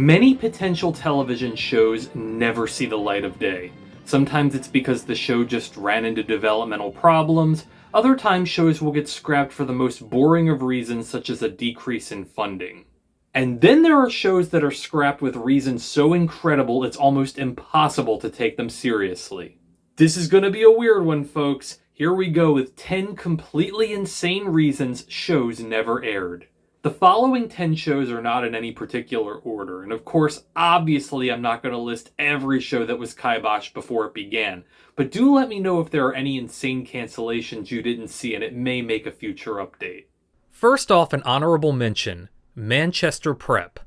Many potential television shows never see the light of day. Sometimes it's because the show just ran into developmental problems. Other times shows will get scrapped for the most boring of reasons, such as a decrease in funding. And then there are shows that are scrapped with reasons so incredible it's almost impossible to take them seriously. This is going to be a weird one, folks. Here we go with 10 completely insane reasons shows never aired. The following 10 shows are not in any particular order, and of course, obviously I'm not going to list every show that was kiboshed before it began, but do let me know if there are any insane cancellations you didn't see and it may make a future update. First off, an honorable mention, Manchester Prep.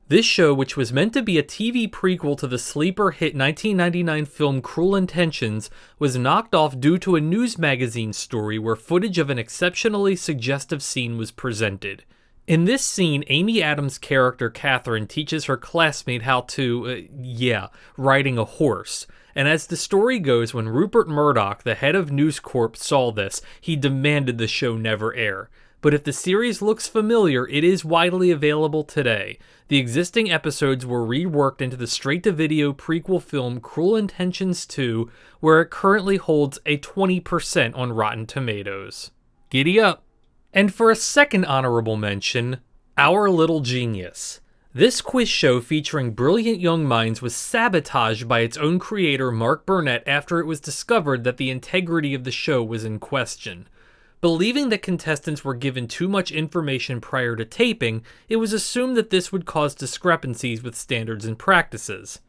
This show, which was meant to be a TV prequel to the sleeper hit 1999 film Cruel Intentions, was knocked off due to a news magazine story where footage of an exceptionally suggestive scene was presented. In this scene, Amy Adams' character Catherine teaches her classmate how to, riding a horse. And as the story goes, when Rupert Murdoch, the head of News Corp, saw this, he demanded the show never air. But if the series looks familiar, it is widely available today. The existing episodes were reworked into the straight-to-video prequel film Cruel Intentions 2, where it currently holds a 20% on Rotten Tomatoes. Giddy up! And for a second honorable mention, Our Little Genius. This quiz show featuring brilliant young minds was sabotaged by its own creator Mark Burnett after it was discovered that the integrity of the show was in question. Believing that contestants were given too much information prior to taping, it was assumed that this would cause discrepancies with standards and practices.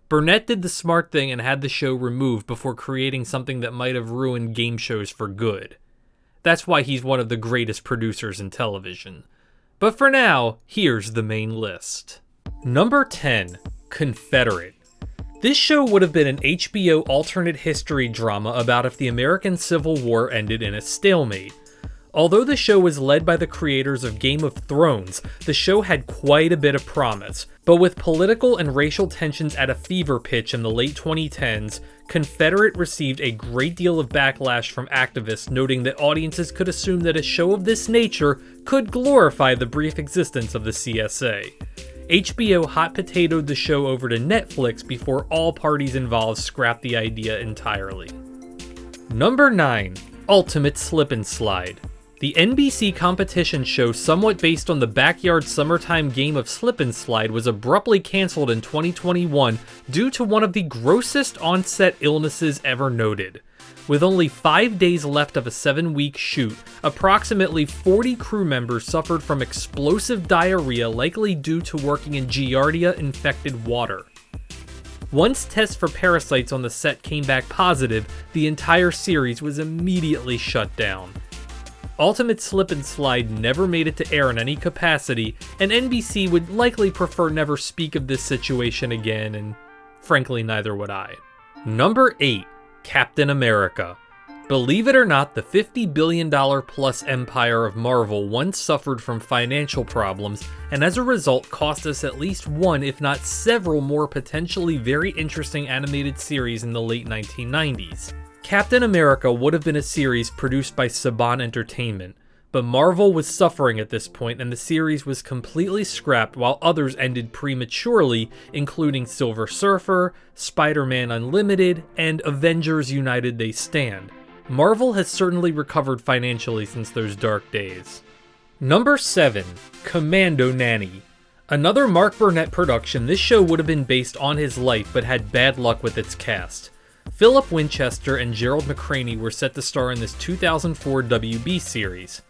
Burnett did the smart thing and had the show removed before creating something that might have ruined game shows for good. That's why he's one of the greatest producers in television. But for now, here's the main list. Number 10, Confederate. This show would have been an HBO alternate history drama about if the American Civil War ended in a stalemate. Although the show was led by the creators of Game of Thrones, the show had quite a bit of promise. But with political and racial tensions at a fever pitch in the late 2010s, Confederate received a great deal of backlash from activists, noting that audiences could assume that a show of this nature could glorify the brief existence of the CSA. HBO hot potatoed the show over to Netflix before all parties involved scrapped the idea entirely. Number 9, Ultimate Slip and Slide. The NBC competition show, somewhat based on the backyard summertime game of Slip and Slide, was abruptly canceled in 2021 due to one of the grossest on-set illnesses ever noted. With only 5 days left of a 7-week shoot, approximately 40 crew members suffered from explosive diarrhea, likely due to working in Giardia-infected water. Once tests for parasites on the set came back positive, the entire series was immediately shut down. Ultimate Slip and Slide never made it to air in any capacity, and NBC would likely prefer never speak of this situation again, and frankly neither would I. Number 8, Captain America. Believe it or not, the $50 billion plus empire of Marvel once suffered from financial problems, and as a result cost us at least one, if not several more potentially very interesting animated series in the late 1990s. Captain America would have been a series produced by Saban Entertainment, but Marvel was suffering at this point and the series was completely scrapped while others ended prematurely, including Silver Surfer, Spider-Man Unlimited, and Avengers United They Stand. Marvel has certainly recovered financially since those dark days. Number 7, Commando Nanny. Another Mark Burnett production, this show would have been based on his life but had bad luck with its cast. Philip Winchester and Gerald McCraney were set to star in this 2004 WB series.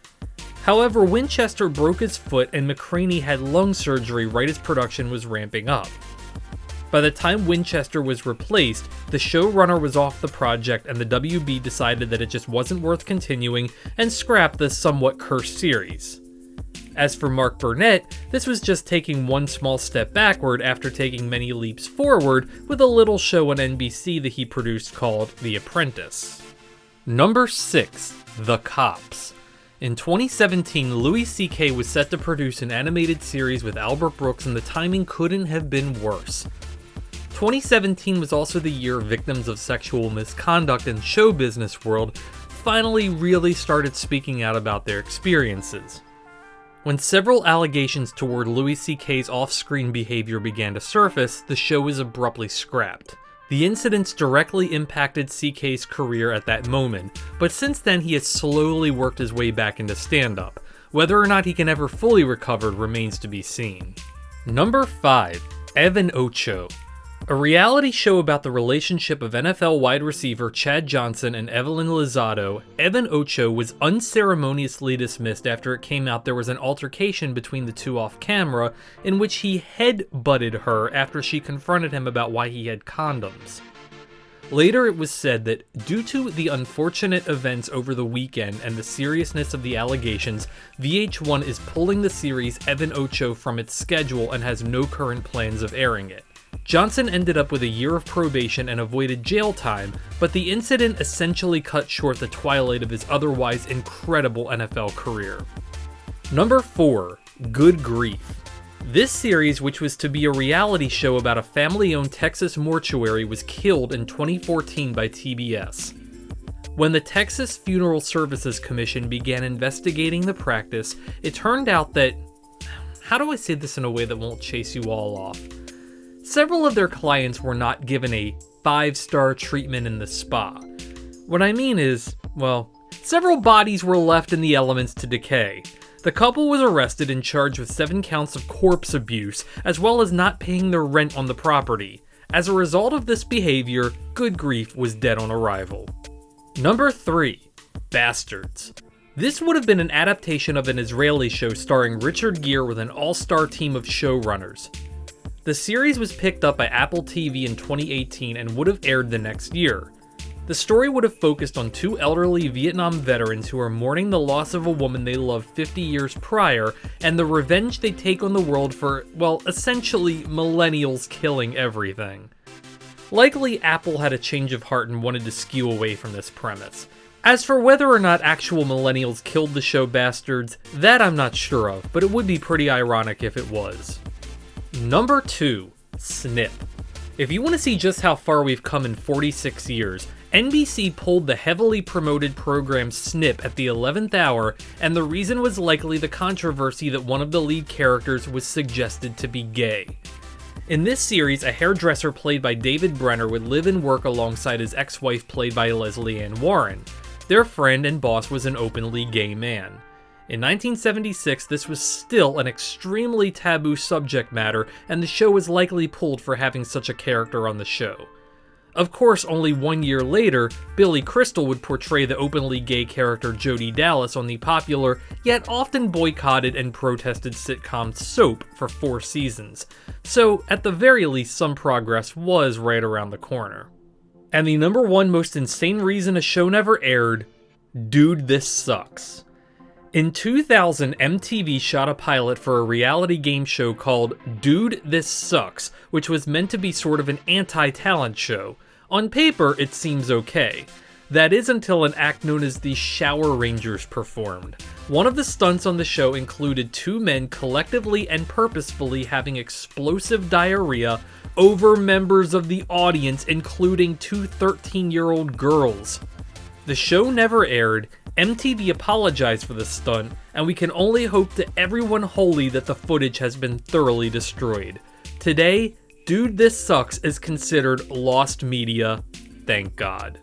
However, Winchester broke his foot and McCraney had lung surgery right as production was ramping up. By the time Winchester was replaced, the showrunner was off the project and the WB decided that it just wasn't worth continuing and scrapped the somewhat cursed series. As for Mark Burnett, this was just taking one small step backward after taking many leaps forward with a little show on NBC that he produced called The Apprentice. Number 6, The Cops. In 2017, Louis C.K. was set to produce an animated series with Albert Brooks and the timing couldn't have been worse. 2017 was also the year victims of sexual misconduct in show business world finally really started speaking out about their experiences. When several allegations toward Louis C.K.'s off-screen behavior began to surface, the show was abruptly scrapped. The incidents directly impacted C.K.'s career at that moment, but since then he has slowly worked his way back into stand-up. Whether or not he can ever fully recover remains to be seen. Number 5. Evanoo. A reality show about the relationship of NFL wide receiver Chad Johnson and Evelyn Lozado, Evanoo was unceremoniously dismissed after it came out there was an altercation between the two off camera in which he head-butted her after she confronted him about why he had condoms. Later it was said that due to the unfortunate events over the weekend and the seriousness of the allegations, VH1 is pulling the series Evanoo from its schedule and has no current plans of airing it. Johnson ended up with a year of probation and avoided jail time, but the incident essentially cut short the twilight of his otherwise incredible NFL career. Number 4. Good Grief. This series, which was to be a reality show about a family-owned Texas mortuary, was killed in 2014 by TBS. When the Texas Funeral Services Commission began investigating the practice, it turned out that... How do I say this in a way that won't chase you all off? Several of their clients were not given a 5-star treatment in the spa. What I mean is, well, several bodies were left in the elements to decay. The couple was arrested and charged with 7 counts of corpse abuse, as well as not paying their rent on the property. As a result of this behavior, Good Grief was dead on arrival. Number 3. Bastards. This would have been an adaptation of an Israeli show starring Richard Gere with an all-star team of showrunners. The series was picked up by Apple TV in 2018 and would have aired the next year. The story would have focused on 2 elderly Vietnam veterans who are mourning the loss of a woman they loved 50 years prior and the revenge they take on the world for, well, essentially millennials killing everything. Likely Apple had a change of heart and wanted to skew away from this premise. As for whether or not actual millennials killed the show Bastards, that I'm not sure of, but it would be pretty ironic if it was. Number 2. Snip. If you want to see just how far we've come in 46 years, NBC pulled the heavily promoted program Snip at the 11th hour, and the reason was likely the controversy that one of the lead characters was suggested to be gay. In this series, a hairdresser played by David Brenner would live and work alongside his ex-wife played by Leslie Ann Warren. Their friend and boss was an openly gay man. In 1976, this was still an extremely taboo subject matter, and the show was likely pulled for having such a character on the show. Of course, only 1 year later, Billy Crystal would portray the openly gay character Jody Dallas on the popular, yet often boycotted and protested sitcom Soap for 4 seasons. So, at the very least, some progress was right around the corner. And the number 1 most insane reason a show never aired: Dude, This Sucks. In 2000, MTV shot a pilot for a reality game show called Dude, This Sucks, which was meant to be sort of an anti-talent show. On paper, it seems okay. That is until an act known as the Shower Rangers performed. One of the stunts on the show included 2 men collectively and purposefully having explosive diarrhea over members of the audience, including 2 13-year-old girls. The show never aired, MTV apologized for the stunt, and we can only hope to everyone holy that the footage has been thoroughly destroyed. Today, Dude, This Sucks is considered lost media, thank God.